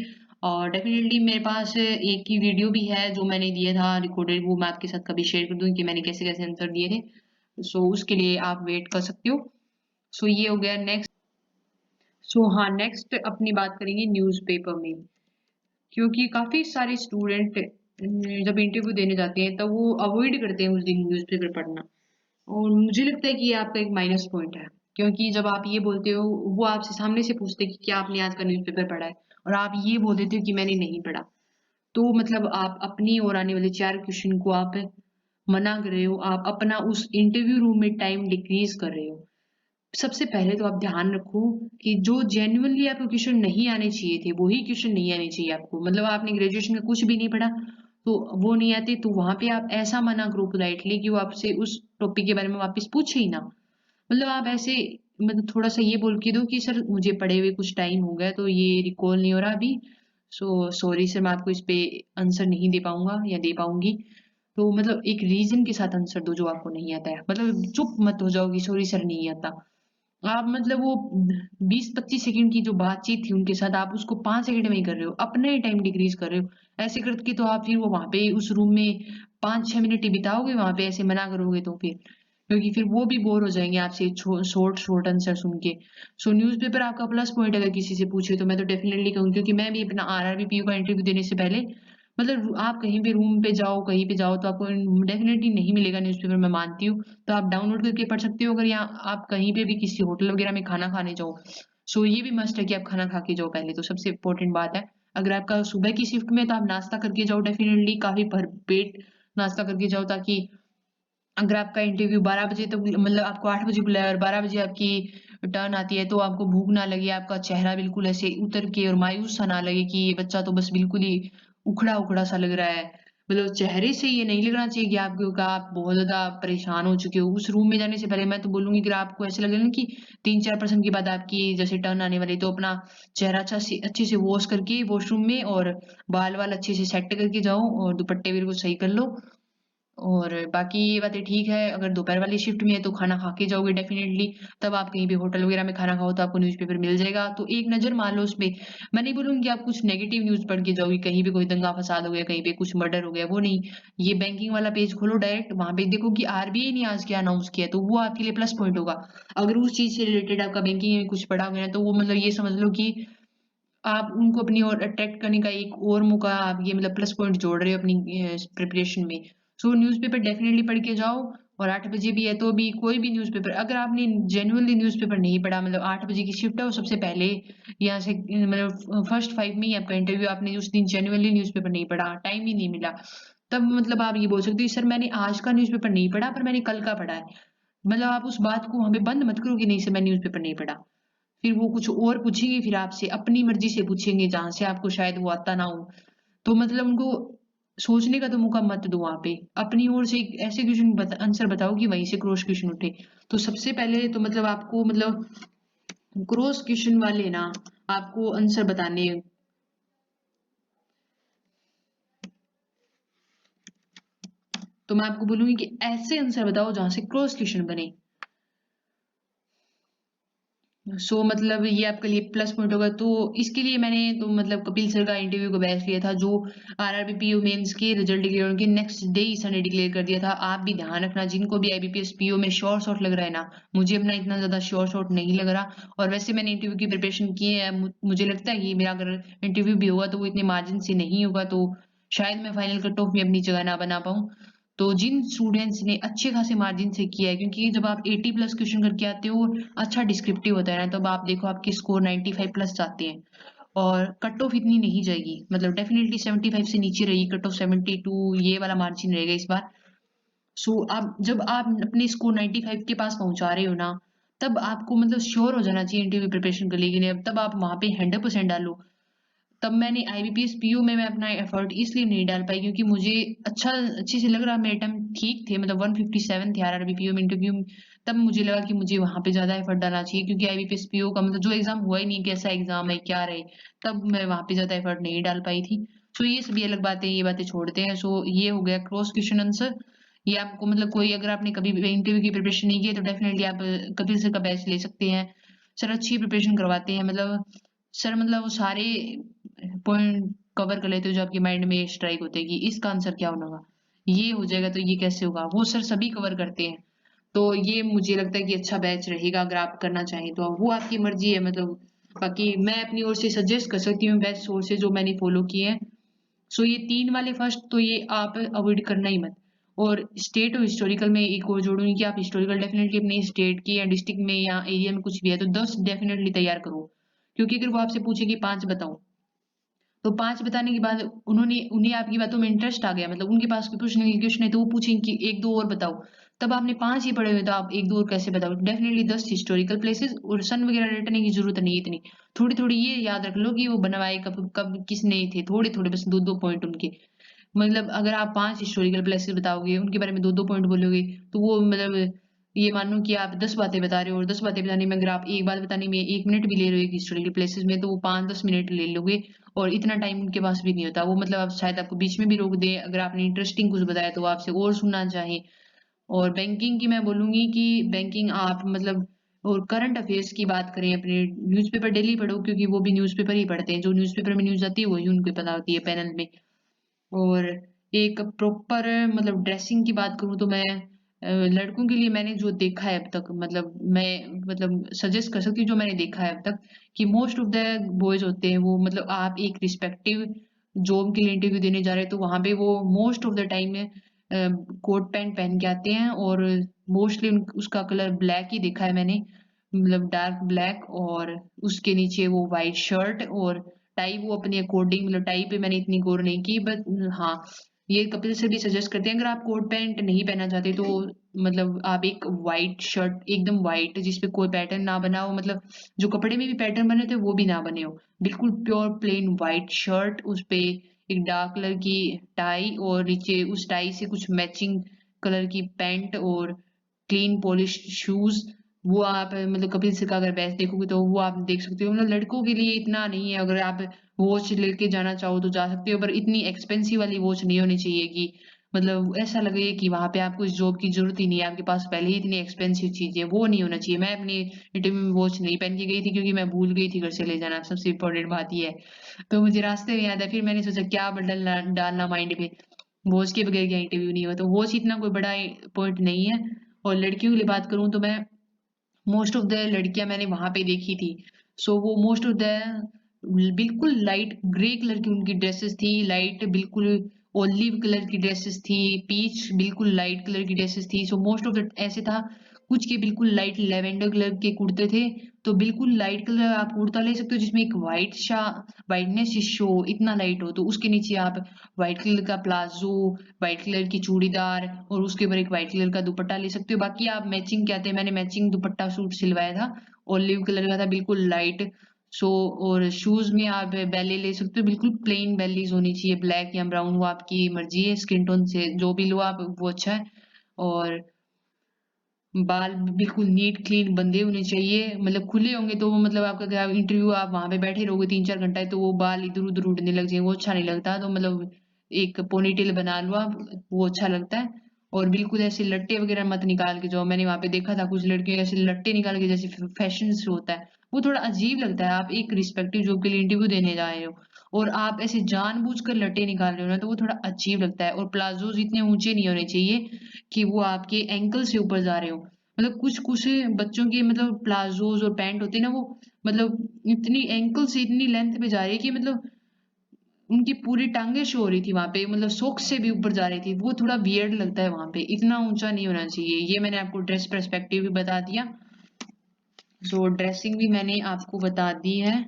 और डेफिनिटली मेरे पास एक ही वीडियो भी है जो मैंने दिया था रिकॉर्डेड, वो मैं आपके साथ कभी शेयर कर दूँगी कि मैंने कैसे-कैसे आंसर दिए थे। सो उसके लिए आप वेट कर सकते हो। सो ये हो गया नेक्स्ट। सो हाँ, नेक्स्ट अपनी बात करेंगे न्यूज़पेपर में, क्योंकि काफ़ी सारे स्टूडेंट जब इंटरव्यू देने जाते हैं तब वो अवॉइड करते हैं उस दिन न्यूज़पेपर पढ़ना और मुझे लगता है कि ये आपका एक माइनस पॉइंट है, क्योंकि जब आप ये बोलते हो, वो आपसे सामने से पूछते हैं कि क्या आपने आज का न्यूज़पेपर पढ़ा है और आप ये बोल देते हो कि मैंने नहीं पढ़ा। तो मतलब आप अपनी ओर आने वाले 4 क्वेश्चन को आप मना कर रहे हो, आप अपना उस इंटरव्यू रूम में टाइम डिक्रीज़ कर रहे हो। सबसे पहले तो आप ध्यान रखो कि जो जेन्युइनली आपको क्वेश्चन नहीं आने चाहिए थे, वही क्वेश्चन नहीं आने चाहिए आपको। मतलब आपने ग्रेजुएशन में कुछ भी नहीं पढ़ा, तो वो नहीं आते, तो वहाँ पे आप ऐसा मना करो पोलाइटली कि वो आपसे उस टॉपिक के बारे में वापस पूछे ही ना। मतलब आप ऐसे मतलब थोड़ा-सा ये बोल के दो कि सर मुझे पढ़े हुए कुछ टाइम हो गया, तो ये रिकॉल नहीं हो रहा अभी। सो सॉरी सर, मैं आपको इस पे आंसर नहीं दे पाऊँगा या दे पाऊँगी। तो मतलब एक रीज़न के साथ आंसर दो जो आपको नहीं आता है। मतलब चुप मत हो जाओ कि सॉरी सर नहीं आता। आप मतलब वो 20-25 सेकंड की जो बातचीत थी उनके साथ आप उसको 5 सेकंड में ही कर रहे हो, अपना ही टाइम डिक्रीज़ कर रहे हो। ऐसे करके तो आप फिर वो वहाँ पे उस रूम में 5-6 मिनट ही बिताओगे वहाँ पे ऐसे मना करोगे तो फिर। क्योंकि फिर वो भी बोर हो जाएँगे आपसे शॉर्ट आंसर सुन के। सो न्यूज़पेपर आपका प्लस पॉइंट अगर किसी से पूछे तो मैं तो डेफ़िनेटली कहूँगी, क्योंकि मैं भी अपना आरआरबी, पीओ का इंटरव्यू देने से पहले मतलब आप कहीं भी रूम पे जाओ, कहीं पे जाओ तो आपको डेफ़िनेटली नहीं मिलेगा न्यूज़पेपर, मैं मानती हूँ। तो आप डाउनलोड करके पढ़ सकते हो अगर यहाँ आप कहीं पे भी किसी होटल वगैरह में खाना खाने जाओ। सो ये भी मस्ट है कि आप खाना खा के जाओ पहले, तो सबसे इम्पोर्टेंट बात है। अगर आपका सुबह की शिफ्ट में है तो आप नाश्ता करके जाओ, डेफ़िनेटली काफ़ी भरपेट नाश्ता करके जाओ, ताकि अगर आपका इंटरव्यू 12 बजे तक मतलब आपको 8 बजे बुलाया और 12 बजे आपकी टर्न आती है तो आपको भूख ना लगे, आपका चेहरा बिल्कुल ऐसे उतर के और मायूस सा ना लगे कि ये बच्चा तो बस बिल्कुल ही उखड़ा-उखड़ा सा लग रहा है। मतलब चेहरे से ये नहीं लगना चाहिए कि आप बहुत ज़्यादा परेशान हो चुके हो। उस रूम में जाने से पहले मैं तो बोलूँगी, अगर आपको ऐसा लगे ना कि 3-4 पर्सन के बाद आपकी जैसे टर्न आने वाली है, तो अपना चेहरा अच्छे से वॉश करके वॉशरूम में और बाल-वाल अच्छे से सेट करके जाओ और दुपट्टे बिल्कुल सही कर लो। और बाकी ये बातें ठीक है, अगर दोपहर वाली शिफ्ट में है तो खाना खा के जाओगे डेफ़िनेटली, तब आप कहीं भी होटल वगैरह में खाना खाओ तो आपको न्यूज़पेपर मिल जाएगा, तो एक नज़र मार लो उसपे। मैं नहीं बोलूँगी कि आप कुछ नेगेटिव न्यूज़ पढ़ के जाओगे, कहीं पे कोई दंगा-फ़साद हो गया, कहीं पे कुछ मर्डर हो गया, वो नहीं। ये बैंकिंग वाला पेज खोलो डायरेक्ट, वहाँ पे देखो कि आरबीआई ने आज क्या अनाउंस किया है, तो वो आपके लिए प्लस पॉइंट होगा। अगर उस चीज़ से रिलेटेड आपका बैंकिंग में कुछ पढ़ा गया है, तो वो मतलब ये समझ लो कि आप उनको अपनी ओर अट्रैक्ट करने का एक और मौका आप ये मतलब प्लस पॉइंट जोड़ रहे हो अपनी प्रिपरेशन में। सो न्यूज़पेपर डेफ़िनेटली पढ़ के जाओ और 8 बजे भी है तो भी कोई भी न्यूज़पेपर अगर आपने जेन्युइनली न्यूज़पेपर नहीं पढ़ा, मतलब 8 बजे की शिफ्ट है और सबसे पहले यहाँ से मतलब फर्स्ट 5 में ही आपका इंटरव्यू, आपने उस दिन जेन्युइनली न्यूज़पेपर नहीं पढ़ा, टाइम ही नहीं मिला, तब मतलब आप ये बोल सकते हो सर मैंने आज का न्यूज़पेपर नहीं पढ़ा पर मैंने कल का पढ़ा है। मतलब आप उस बात को वहाँ पे बंद मत करो कि नहीं सर मैं न्यूज़पेपर नहीं पढ़ा। फिर वो कुछ और पूछेंगे, फिर आपसे अपनी मर्ज़ी से पूछेंगे जहाँ से आपको शायद वो आता ना हो। तो मतलब उनको सोचने का तो मौका मत दो वहाँ पे। अपनी ओर से एक ऐसे क्वेश्चन आंसर बताओ कि वहीं से क्रॉस क्वेश्चन उठे। तो सबसे पहले तो मतलब आपको मतलब क्रॉस क्वेश्चन वाले ना आपको आंसर बताने, तो मैं आपको बोलूँगी कि ऐसे आंसर बताओ जहाँ से क्रॉस क्वेश्चन बने। मतलब ये आपके लिए प्लस पॉइंट होगा। तो इसके लिए मैंने तो मतलब कपिल सर का इंटरव्यू का बैच लिया था, जो आरआरबी पीओ मेंस के रिजल्ट डिक्लेयर होने के नेक्स्ट डे ही सर ने डिक्लेयर कर दिया था। आप भी ध्यान रखना, जिनको भी आईबीपीएस पीओ में शॉर्ट लग रहा है ना, मुझे अपना इतना ज़्यादा शॉर्ट नहीं लग रहा और वैसे मैंने इंटरव्यू की प्रिपरेशन की है। मुझे लगता है कि मेरा अगर इंटरव्यू भी होगा तो वो इतने मार्जिन से नहीं होगा, तो शायद मैं फाइनल कट ऑफ में अपनी जगह ना बना पाऊँ। तो जिन स्टूडेंट्स ने अच्छे खासे मार्जिन से किया है, क्योंकि जब आप 80 प्लस क्वेश्चन करके आते हो, अच्छा डिस्क्रिप्टिव होता है ना, तब आप देखो आपके स्कोर 95 प्लस जाते हैं और कट ऑफ इतनी नहीं जाएगी, मतलब डेफिनेटली 75 से नीचे रहेगी कट ऑफ, 72 ये वाला मार्जिन रहेगा इस बार। सो आप जब आप अपने स्कोर 95 के पास पहुंचा रहे हो ना, तब आपको मतलब श्योर हो जाना चाहिए इंटरव्यू प्रिपरेशन के लिए, तब आप वहां पे 100% डालो। तब मैंने आईबीपीएस पीयू में मैं अपना एफर्ट इसलिए नहीं डाल पाई क्योंकि मुझे अच्छे से लग रहा, मेरे टाइम ठीक थे, मतलब 157 थे आरआरबी पीयू में इंटरव्यू में। तब मुझे लगा कि मुझे वहां पे ज्यादा एफर्ट डालना चाहिए, क्योंकि आईबीपीएस पीयू का मतलब जो एग्जाम हुआ ही नहीं, कैसा एग्जाम है क्या रहे, तब मैं वहां पे ज्यादा एफर्ट नहीं डाल पाई थी। सो ये सभी अलग बातें, ये बातें छोड़ते हैं। सो ये हो गया क्रॉस क्वेश्चन आंसर। ये आपको मतलब कोई, अगर आपने कभी भी इंटरव्यू की प्रिपरेशन नहीं की है तो डेफिनेटली आप कपिल सर का बैच ले सकते हैं। सर अच्छी प्रिपरेशन करवाते हैं, मतलब सर मतलब वो सारे पॉइंट कवर कर लेते हो जो आपके माइंड में स्ट्राइक होते हैं कि इसका आंसर क्या होना होगा, ये हो जाएगा तो ये कैसे होगा, वो सर सभी कवर करते हैं। तो ये मुझे लगता है कि अच्छा बैच रहेगा, अगर आप करना चाहें तो वो आपकी मर्जी है, मतलब बाकी मैं अपनी ओर से सजेस्ट कर सकती हूँ बेस्ट सोर्सेज जो मैंने फॉलो किए हैं। सो ये तीन वाले फर्स्ट तो ये आप अवॉइड करना ही मत। और स्टेट और हिस्टोरिकल में एक और जोड़ूंगी कि आप हिस्टोरिकल डेफिनेटली अपने स्टेट की या डिस्ट्रिक्ट में या एरिया में कुछ भी है तो 10 डेफिनेटली तैयार करो, क्योंकि अगर वो आपसे पूछे कि 5 बताओ, तो 5 बताने के बाद उन्हें आपकी बातों में इंटरेस्ट आ गया, मतलब उनके पास पूछने के क्वेश्चन है तो वो पूछेंगे कि 1-2 और बताओ। तब आपने 5 ही पढ़े हुए तो आप 1-2 और कैसे बताओ? डेफिनिटली 10 हिस्टोरिकल प्लेसेस और सन वगैरह रटने की ज़रूरत नहीं इतनी। थोड़ी-थोड़ी ये याद रख लो कि वो बनवाए कब कब किसने थे, थोड़े-थोड़े बस 2-2 पॉइंट उनके। मतलब अगर आप 5 हिस्टोरिकल प्लेसेस बताओगे, उनके बारे में 2-2 पॉइंट बोलोगे, तो वो मतलब ये मान लो कि आप 10 बातें बता रहे हो और 10 बातें बताने में अगर आप एक बात बताने में 1 मिनट भी ले रहे हो एक हिस्टोरिकल प्लेसेस में, तो वो 5-10 मिनट ले लोगे और इतना टाइम उनके पास भी नहीं होता। वो मतलब आप शायद आपको बीच में भी रोक दें, अगर आपने इंटरेस्टिंग कुछ बताया तो वो आपसे और सुनना चाहें। और बैंकिंग की मैं बोलूँगी कि बैंकिंग आप मतलब और करंट अफेयर्स की बात करें अपने, न्यूज़पेपर डेली पढ़ो, क्योंकि वो भी न्यूज़पेपर ही पढ़ते हैं। जो न्यूज़पेपर में न्यूज़ आती है वही उनको पता होती है पैनल में। और एक प्रॉपर मतलब ड्रेसिंग की बात करूँ तो मैं लड़कों के लिए मैंने जो देखा है अब तक, मतलब मैं मतलब सजेस्ट कर सकती हूँ जो मैंने देखा है अब तक, कि मोस्ट ऑफ द बॉयज होते हैं वो, मतलब आप एक रिस्पेक्टिव जॉब के लिए इंटरव्यू देने जा रहे हैं तो वहाँ पे वो मोस्ट ऑफ द टाइम में कोट पैंट पहन के आते हैं और मोस्टली उसका कलर ब्लैक ही देखा है मैंने, मतलब डार्क ब्लैक, और उसके नीचे वो वाइट शर्ट और टाई वो अपने अकॉर्डिंग, मतलब टाई पे मैंने इतनी गौर नहीं की, बट हाँ, ये कपिल सर भी सजेस्ट करते हैं अगर आप कोट पैंट नहीं पहनना चाहते तो मतलब आप एक वाइट शर्ट, एकदम वाइट जिसपे कोई पैटर्न ना बना हो, मतलब जो कपड़े में भी पैटर्न बने थे वो भी ना बने हो, बिल्कुल प्योर प्लेन वाइट शर्ट, उस पे एक डार्क कलर की टाई और नीचे उस टाई से कुछ मैचिंग कलर की पैंट और क्लीन पॉलिश शूज। वो आप मतलब कपिल सिर्फ का अगर बैच देखोगे तो वो आप देख सकते हो, मतलब लड़कों के लिए इतना नहीं है, अगर आप वॉच लेके जाना चाहो तो जा सकते हो, पर इतनी एक्सपेंसिव वाली वॉच नहीं होनी चाहिए कि मतलब ऐसा लगे कि वहां पे आपको इस जॉब की जरूरत ही नहीं है, आपके पास पहले ही इतनी एक्सपेंसिव चीजें, वो नहीं होना चाहिए। मैं अपनी इंटरव्यू में वॉच नहीं पहन के गई थी क्योंकि मैं भूल गई थी घर से ले जाना, सबसे इम्पोर्टेंट बात ये है। तो मुझे रास्ते में याद है, फिर मैंने सोचा क्या डालना डालना माइंड में, वॉच के बगैर क्या इंटरव्यू नहीं हुआ, तो वॉच इतना कोई बड़ा पॉइंट नहीं है। और लड़कियों के लिए बात करूं तो मैं मोस्ट ऑफ द लड़कियां मैंने वहां पे देखी थी, सो वो मोस्ट ऑफ द बिल्कुल लाइट ग्रे कलर की उनकी ड्रेसेस थी, लाइट बिल्कुल ओलिव कलर की ड्रेसेस थी, पीच बिल्कुल लाइट कलर की ड्रेसेस थी। सो मोस्ट ऑफ द ऐसे था, कुछ के बिल्कुल लाइट लेवेंडर कलर के कुर्ते थे, तो बिल्कुल लाइट कलर आप कुर्ता ले सकते हो जिसमें एक वाइटनेस शो इतना लाइट हो, तो उसके नीचे आप व्हाइट कलर का प्लाजो, व्हाइट कलर की चूड़ीदार और उसके ऊपर एक व्हाइट कलर का दुपट्टा ले सकते हो। बाकी आप मैचिंग क्या आते हैं, मैंने मैचिंग दुपट्टा सूट सिलवाया था, ऑलिव कलर का था बिल्कुल लाइट। सो और शूज में आप बैले ले सकते हो, बिल्कुल प्लेन बैलीज होनी चाहिए, ब्लैक या ब्राउन, वो आपकी मर्जी है, स्किन टोन से जो भी लो आप वो अच्छा है। और बाल बिल्कुल नीट क्लीन बंधे होने चाहिए, मतलब खुले होंगे तो वो मतलब आपका क्या इंटरव्यू, आप वहां पे बैठे रहोगे 3-4 घंटा तो वो बाल इधर उधर उड़ने लग जाएंगे, वो अच्छा नहीं लगता। तो मतलब एक पोनीटेल बना लो आप, वो अच्छा लगता है। और बिल्कुल ऐसे लट्टे वगैरह मत निकाल के जाओ, मैंने वहां पे देखा था कुछ लड़के ऐसे लट्टे निकाल के, जैसे फैशन से होता है, वो थोड़ा अजीब लगता है। आप एक रिस्पेक्टिव जॉब के लिए इंटरव्यू देने जा रहे हो और आप ऐसे जानबूझकर लट्टे निकाल रहे हो ना, तो वो थोड़ा अजीब लगता है। और प्लाजोज इतने ऊंचे नहीं होने चाहिए कि वो आपके एंकल से ऊपर जा रहे हो, मतलब कुछ बच्चों के मतलब प्लाजोज और पैंट होते हैं ना, वो मतलब इतनी एंकल से इतनी लेंथ पे जा रही है कि मतलब उनकी पूरी टांगे शो हो रही थी वहां पे, मतलब सोक्स से भी ऊपर जा रही थी। वो थोड़ा वियर्ड लगता है वहां पे, इतना ऊंचा नहीं होना चाहिए। ये मैंने आपको ड्रेस पर्सपेक्टिव भी बता दिया। सो ड्रेसिंग भी मैंने आपको बता दी है।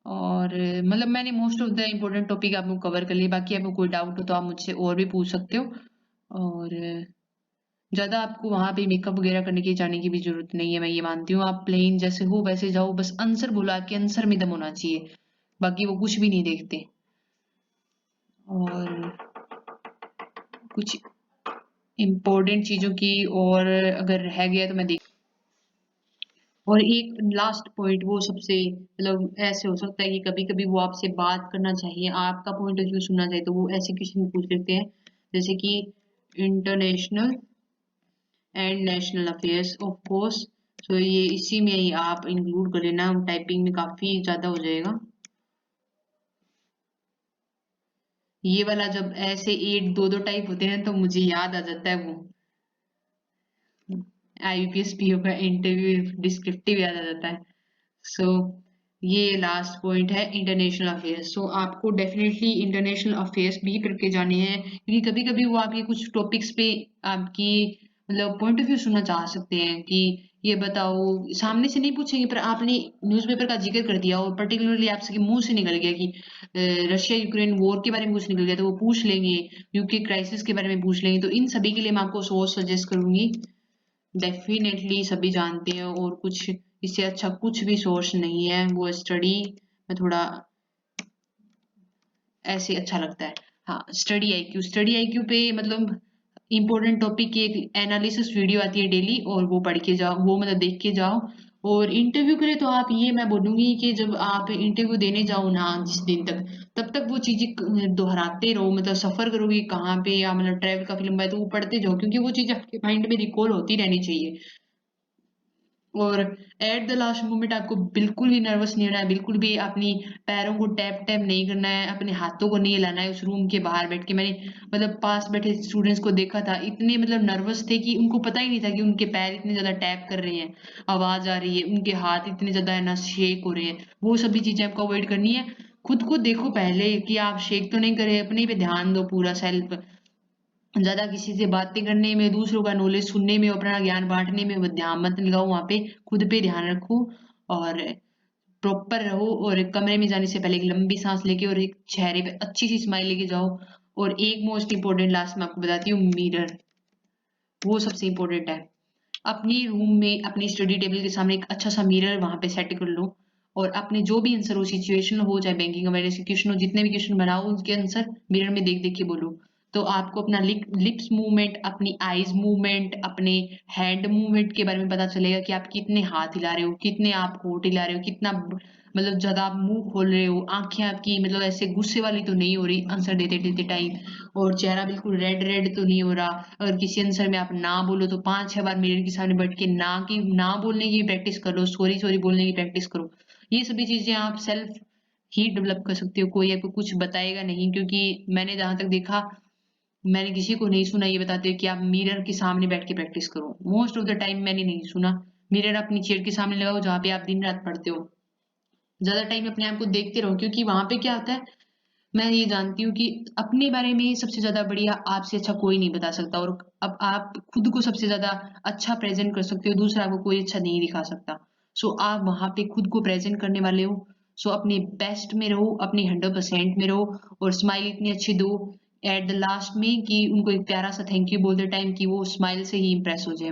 और मतलब मैंने most of the important topic आपको कवर कर लिया। बाकी आपको कोई डाउट हो तो आप मुझसे और भी पूछ सकते हो। और ज़्यादा आपको वहाँ पे मेकअप वगैरह करने की जाने की भी ज़रूरत नहीं है, मैं ये मानती हूँ। आप प्लेन जैसे हो वैसे जाओ, बस आंसर बोलो, आपके आंसर में दम होना चाहिए, बाकी वो कुछ भी नहीं देखते। और कुछ इम्पोर्टेंट चीज़ों की और अगर रह गया तो मैं देख। और एक लास्ट पॉइंट, वो सबसे मतलब ऐसे हो सकता है कि कभी कभी वो आपसे बात करना चाहिए, आपका पॉइंट ऑफ व्यू सुनना चाहिए, तो वो ऐसे क्वेश्चन पूछ लेते हैं जैसे कि international and national affairs of course. तो ये इसी में ही आप इंक्लूड कर लेना, टाइपिंग में काफी ज्यादा हो जाएगा। ये वाला जब ऐसे एट दो दो टाइप होते हैं तो मुझे याद आ जाता है वो आईबीपीएस पीओ का इंटरव्यू डिस्क्रिप्टिव याद आ जाता है। सो ये लास्ट पॉइंट है इंटरनेशनल अफेयर्स। सो आपको डेफिनेटली इंटरनेशनल अफेयर्स भी करके जाने हैं, क्योंकि कभी कभी वो आपके कुछ टॉपिक्स पे आपकी मतलब पॉइंट ऑफ व्यू सुनना चाह सकते हैं कि ये बताओ। सामने से नहीं पूछेंगे, पर आपने न्यूज़पेपर का जिक्र कर दिया और पर्टिकुलरली आपसे मुंह से निकल गया कि रशिया यूक्रेन वॉर के बारे में कुछ निकल गया, तो वो पूछ लेंगे, यूके क्राइसिस के बारे में पूछ लेंगे। तो इन सभी के लिए मैं आपको सोर्स सजेस्ट करूंगी। डेफिनेटली सभी जानते हैं, और कुछ इससे अच्छा कुछ भी सोर्स नहीं है। वो स्टडी में थोड़ा ऐसे अच्छा लगता है। हाँ, स्टडी आईक्यू पे मतलब इम्पोर्टेंट टॉपिक की एक एनालिसिस वीडियो आती है डेली, और वो पढ़ के जाओ, वो मतलब देख के जाओ। और इंटरव्यू के लिए तो आप ये मैं बोलूंगी कि जब आप इंटरव्यू देने जाओ ना जिस दिन तक, तब तक वो चीजें दोहराते रहो, मतलब सफर करोगे कहाँ पे, या मतलब ट्रैवल का फिल्म है तो वो पढ़ते जाओ, क्योंकि वो चीजें आपके माइंड में रिकॉल होती रहनी चाहिए। और एट द लास्ट मोमेंट आपको बिल्कुल भी नर्वस नहीं होना है, बिल्कुल भी अपनी पैरों को टैप टैप नहीं करना है, अपने हाथों को नहीं हिलाना है। उस रूम के बाहर बैठ के मैंने मतलब पास बैठे स्टूडेंट्स को देखा था, इतने मतलब नर्वस थे कि उनको पता ही नहीं था कि उनके पैर इतने ज्यादा टैप कर रहे हैं, आवाज आ रही है, उनके हाथ इतने ज्यादा है ना शेक हो रहे हैं। वो सभी चीजें आपको अवॉइड करनी है। खुद को देखो पहले कि आप शेक तो नहीं करे, अपने पे ध्यान दो पूरा सेल्फ। ज्यादा किसी से बातें करने में, दूसरों का नॉलेज सुनने में, अपना ज्ञान बांटने में वो ध्यान मत लगाओ, वहां पे खुद पे ध्यान रखो। और प्रॉपर रहो, और कमरे में जाने से पहले एक लंबी सांस लेके और एक चेहरे पे अच्छी सी स्माइल लेके जाओ। और एक मोस्ट इंपॉर्टेंट लास्ट में आपको बताती हूँ, मिरर, वो सबसे इंपॉर्टेंट है। अपनी रूम में अपनी स्टडी टेबल के सामने एक अच्छा सा मिरर वहां पे सेट कर लो, और अपने जो भी आंसर हो, सिचुएशन हो चाहे बैंकिंग वगैरह से क्वेश्चन हो, जितने भी क्वेश्चन बनाओ उनके आंसर मिरर में देख देख के बोलो। तो आपको अपना लिप्स मूवमेंट, अपनी आईज मूवमेंट, अपने हैंड मूवमेंट के बारे में पता चलेगा कि आप कितने हाथ हिला रहे हो, कितने आप होठ हिला रहे हो, कितना मतलब ज्यादा आप मुंह खोल रहे हो, आंखें आपकी मतलब ऐसे गुस्से वाली तो नहीं हो रही आंसर देते देते टाइम, और चेहरा बिल्कुल रेड रेड तो नहीं हो रहा। अगर किसी आंसर में आप ना बोलो तो 5-6 बार मिरर के सामने बैठ के ना बोलने की प्रैक्टिस कर लो, सॉरी सॉरी बोलने की प्रैक्टिस करो। ये सभी चीजें आप सेल्फ ही डेवलप कर सकते हो, कोई आपको कुछ बताएगा नहीं। क्योंकि मैंने जहां तक देखा, मैंने किसी को नहीं सुना ये बताते हुए कि आप मिरर के सामने बैठ के प्रैक्टिस करो। मोस्ट ऑफ द टाइम मैंने नहीं सुना। मिरर अपनी चेयर के सामने लगाओ जहाँ पे आप दिन रात पढ़ते हो, ज्यादा टाइम अपने आप को देखते रहो, क्योंकि वहां पे क्या होता है, मैं ये जानती हूँ कि अपने बारे में सबसे ज्यादा बढ़िया आपसे अच्छा कोई नहीं बता सकता, और अब आप खुद को सबसे ज्यादा अच्छा प्रेजेंट कर सकते हो, दूसरा आपको कोई अच्छा नहीं दिखा सकता। सो आप वहां पे खुद को प्रेजेंट करने वाले हो, सो अपने बेस्ट में रहो, अपनी 100% में रहो, और स्माइल इतनी अच्छी दो एट द लास्ट में कि उनको एक प्यारा सा थैंक यू बोलते टाइम कि वो स्माइल से ही इंप्रेस हो जाए।